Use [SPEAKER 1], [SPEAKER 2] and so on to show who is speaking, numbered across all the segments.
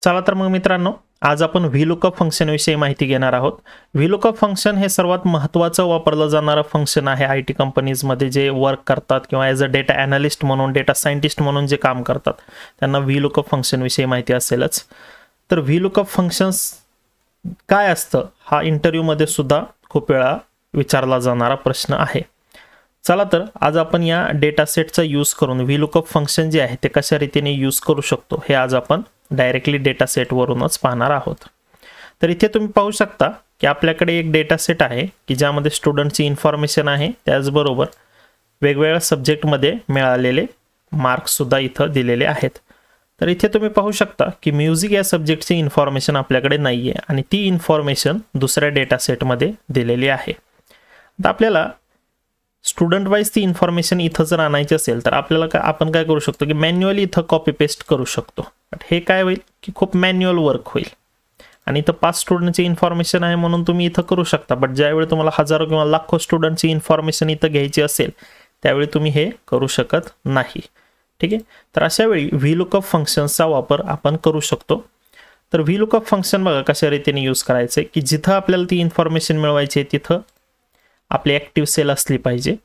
[SPEAKER 1] चला तर मग मित्रांनो, आज आपण व्हीलुकअप फंक्शन विषयी माहिती घेणार आहोत। व्हीलुकअप फंक्शन हे सर्वात महत्त्वाचं वापरलं जाणारं फंक्शन आहे आयटी कंपनीजमध्ये जे वर्क करतात किंवा ॲज अ डेटा ॲनालिस्ट म्हणून, डेटा सायंटिस्ट म्हणून जे काम करतात त्यांना व्हीलुकअप फंक्शन विषयी माहिती असेलच। तर व्हीलुकअप फंक्शन्स काय असतं हा इंटरव्ह्यूमध्ये सुद्धा खूप वेळा विचारला जाणारा प्रश्न आहे। चला तर आज आपण या डेटा सेटचा यूज करून व्हीलुकअप फंक्शन जे आहे ते कशा रीतीने यूज करू शकतो हे आज आपण डायरेक्टली डेटा सेट वरूनच पाहणार आहोत। तर इथे तुम्ही पाहू शकता की आपल्याकडे एक डेटा सेट आहे की ज्यामध्ये स्टुडंटची इन्फॉर्मेशन आहे, त्याचबरोबर वेगवेगळ्या सब्जेक्टमध्ये मिळालेले मार्क्स सुद्धा इथं दिलेले आहेत। तर इथे तुम्ही पाहू शकता की म्युझिक या सब्जेक्टची इन्फॉर्मेशन आपल्याकडे नाहीये आणि ती इन्फॉर्मेशन दुसऱ्या डेटा सेटमध्ये दिलेली आहे। आता आपल्याला स्टुडंट वाइज ती इन्फॉर्मेशन इथं जर आणायची असेल तर आपल्याला आपण काय करू शकतो की मॅन्युअली इथं कॉपी पेस्ट करू शकतो। बट हे काय होईल की खूप मॅन्युअल वर्क होईल आणि इथं 5 स्टुडंटची इन्फॉर्मेशन आहे म्हणून तुम्ही इथं करू शकता। बट ज्यावेळी तुम्हाला हजारो किंवा लाखो स्टुडंटची इन्फॉर्मेशन इथं घ्यायची असेल त्यावेळी तुम्ही हे करू शकत नाही। ठीक आहे, तर अशा वेळी व्हीलुकअप फंक्शनचा वापर आपण करू शकतो। तर व्हीलुकअप फंक्शन बघा कशा रीतीने यूज करायचे की जिथं आपल्याला ती इन्फॉर्मेशन मिळवायची आहे तिथं आपली ॲक्टिव्ह सेल असली पाहिजे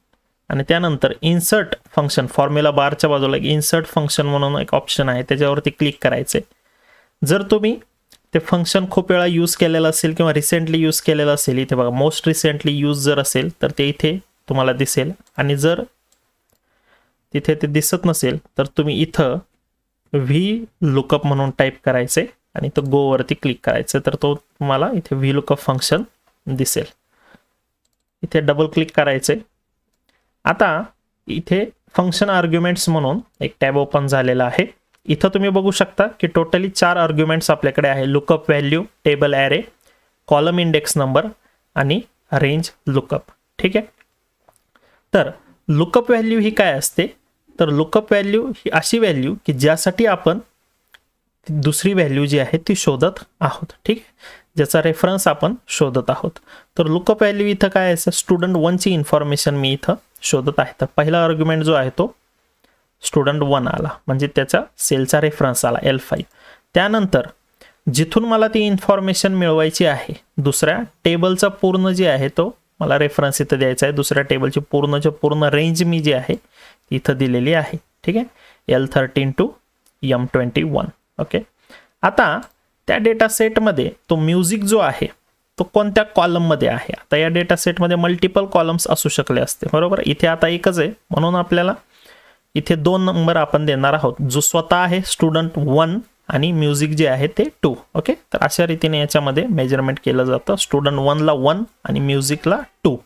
[SPEAKER 1] आणि त्यानंतर इन्सर्ट फंक्शन फॉर्म्युला बारच्या बाजूला इन्सर्ट फंक्शन म्हणून एक ऑप्शन आहे त्याच्यावरती क्लिक करायचे। जर तुम्ही ते फंक्शन खूप वेळा यूज केलेलं असेल किंवा रिसेंटली यूज केलेलं असेल, इथे बघा मोस्ट रिसेंटली यूज जर असेल तर ते इथे तुम्हाला दिसेल आणि जर तिथे ते दिसत नसेल तर तुम्ही इथं व्हीलुकअप म्हणून टाईप करायचे आणि तो गो वरती क्लिक करायचं तर तो तुम्हाला इथे व्हीलुकअप फंक्शन दिसेल। इथे डबल क्लिक करायचे। आता इथे फंक्शन आर्ग्युमेंट्स म्हणून एक टॅब ओपन झालेला आहे। इथं तुम्ही बघू शकता की टोटली 4 आर्ग्युमेंट्स आपल्याकडे आहे, lookup value, table array, column index number आणि रेंज लुकअप। ठीक आहे, तर लुकअप व्हॅल्यू ही काय असते तर लुकअप व्हॅल्यू ही अशी व्हॅल्यू की ज्यासाठी आपण दुसरी व्हॅल्यू जी आहे ती शोधत आहोत। ठीक आहे, ज्याचा रेफरन्स आपण शोधत आहोत। तर लुकअप व्हॅल्यू इथं काय आहे, स्टुडंट 1 ची इन्फॉर्मेशन मी इथं शोधत आहे। तर पहिला आर्ग्युमेंट जो आहे तो स्टुडंट 1 आला म्हणजे त्याचा सेलचा रेफरन्स आला L5। त्यानंतर जिथून मला ती इन्फॉर्मेशन मिळवायची आहे दुसऱ्या टेबलचा पूर्ण जे आहे तो मला रेफरन्स इथं द्यायचा आहे, दुसऱ्या टेबलची पूर्ण रेंज मी जी आहे इथं दिलेली आहे। ठीक आहे, L13 to M21। ओके, आता त्या डेटा सेटमध्ये तो म्युझिक जो आहे तो कोणत्या कॉलममध्ये आहे। आता या डेटा सेटमध्ये मल्टिपल कॉलम्स असू शकले असते, बरोबर। इथे आता एकच आहे म्हणून आपल्याला इथे 2 नंबर आपण देणार आहोत, जो स्वतः आहे स्टुडंट 1 आणि म्युझिक जे आहे ते 2। ओके, तर अशा रीतीने याच्यामध्ये मेजरमेंट केलं जातं, स्टुडंट 1 ला 1 आणि म्युझिकला 2।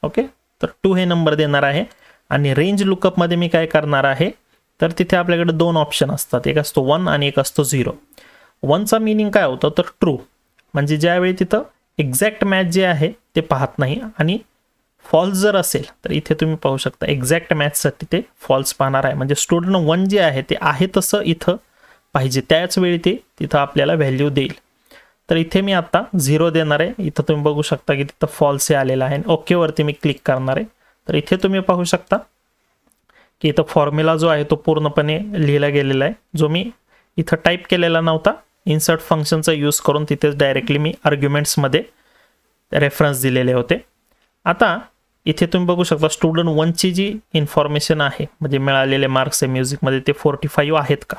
[SPEAKER 1] ओके, तर 2 हे नंबर देणार आहे। आणि रेंज लुकअपमध्ये मी काय करणार आहे तर तिथे आपल्याकडे 2 ऑप्शन असतात, एक असतो 1 आणि एक असतो 0। 1 चा मीनिंग काय होतं तर ट्रू, म्हणजे ज्यावेळी तिथं एक्झॅक्ट मॅच जे आहे ते पाहत नाही, आणि फॉल्स जर असेल तर इथे तुम्ही पाहू शकता एक्झॅक्ट मॅचसाठी ते फॉल्स पाहणार आहे, म्हणजे स्टुडंट 1 जे आहे ते आहे तसं इथं पाहिजे त्याच वेळी ते तिथं आपल्याला व्हॅल्यू देईल। तर इथे मी आता 0 देणार आहे। इथं तुम्ही बघू शकता की तिथं फॉल्स हे आलेलं आहे, ओके वरती मी क्लिक करणार आहे। तर इथे तुम्ही पाहू शकता की इथं फॉर्म्युला जो आहे तो पूर्णपणे लिहिला गेलेला आहे, जो मी इथं टाईप केलेला नव्हता। इन्सर्ट फंक्शनचा यूज करून तिथेच डायरेक्टली मी आर्ग्युमेंट्समध्ये रेफरन्स दिलेले होते। आता इथे तुम्ही बघू शकता स्टुडंट 1 ची जी इन्फॉर्मेशन आहे म्हणजे मिळालेले मार्क्स आहे म्युझिकमध्ये ते 45 आहेत का,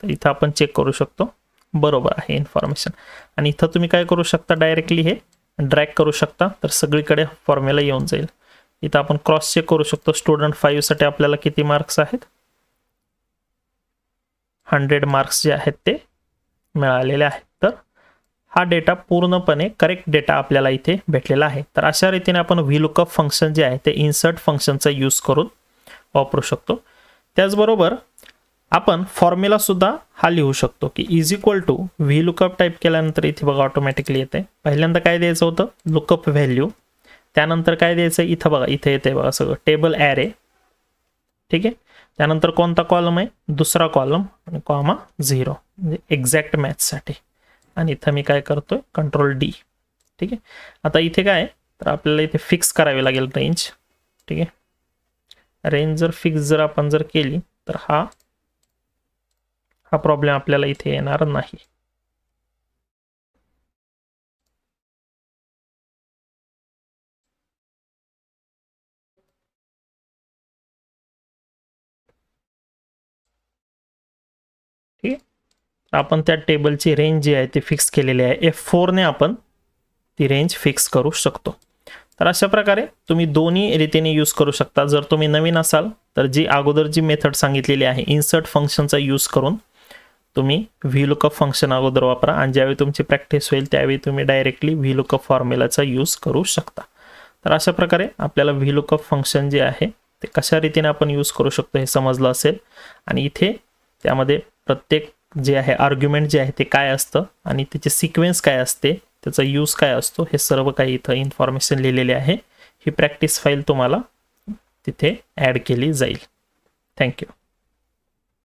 [SPEAKER 1] तर इथं आपण चेक करू शकतो, बरोबर आहे इन्फॉर्मेशन। आणि इथं तुम्ही काय करू शकता डायरेक्टली हे ड्रॅग करू शकता तर सगळीकडे फॉर्म्युला येऊन जाईल। इथं आपण क्रॉस चेक करू शकतो, स्टुडंट 5 साठी आपल्याला किती मार्क्स आहेत, 100 मार्क्स जे आहेत ते मिळालेले आहेत। तर हा डेटा पूर्णपणे करेक्ट डेटा आपल्याला इथे भेटलेला आहे। तर अशा रीतीने आपण व्हीलुकअप फंक्शन जे आहे ते इन्सर्ट फंक्शनचा यूज करून वापरू शकतो। त्याचबरोबर आपण फॉर्म्युला सुद्धा हा लिहू शकतो की इज इक्वल टू व्हीलुकअप टाईप केल्यानंतर इथे बघा ऑटोमॅटिकली येते। पहिल्यांदा काय द्यायचं होतं लुकअप व्हॅल्यू, त्यानंतर काय द्यायचं इथं बघा इथे येते बघा सगळं टेबल ॲरे। ठीक आहे, त्यानंतर कोणता कॉलम आहे दुसरा कॉलम आणि कॉमा 0 म्हणजे एक्झॅक्ट मॅचसाठी, आणि इथं मी काय करतोय कंट्रोल D। ठीक आहे, आता इथे काय तर आपल्याला इथे फिक्स करावी लागेल रेंज। ठीक आहे, रेंज जर फिक्स जर आपण जर केली तर हा प्रॉब्लेम आपल्याला इथे येणार नाही। आपण त्या टेबलची रेंज जी आहे ती फिक्स केलेली आहे. F4 ने आपण ती रेंज फिक्स करू शकतो. तर अशा प्रकारे तुम्ही दोन्ही रीतीने यूज करू शकता. जर तुम्ही नवीन असाल तर जी अगोदर जी मेथड सांगितलेली आहे इन्सर्ट फंक्शनचा यूज करून तुम्ही VLOOKUP फंक्शन अगोदर वापरा आणि ज्यावेळी तुमची प्रॅक्टिस होईल त्यावेळी तुम्ही डायरेक्टली VLOOKUP फॉर्म्युलाचा यूज करू शकता. तर अशा प्रकारे आपल्याला VLOOKUP फंक्शन जे आहे ते कशा रीतीने आपण यूज करू शकतो हे समजलं असेल. आणि इथे त्यामध्ये प्रत्येक जे आहे आर्ग्युमेंट जे आहे ते काय असतं आणि त्याचे सिक्वेन्स काय असते, त्याचा यूज काय असतो, हे सर्व काही इथं इन्फॉर्मेशन लिहिलेली आहे. ही प्रॅक्टिस फाईल तुम्हाला तिथे ॲड केली जाईल. थँक्यू.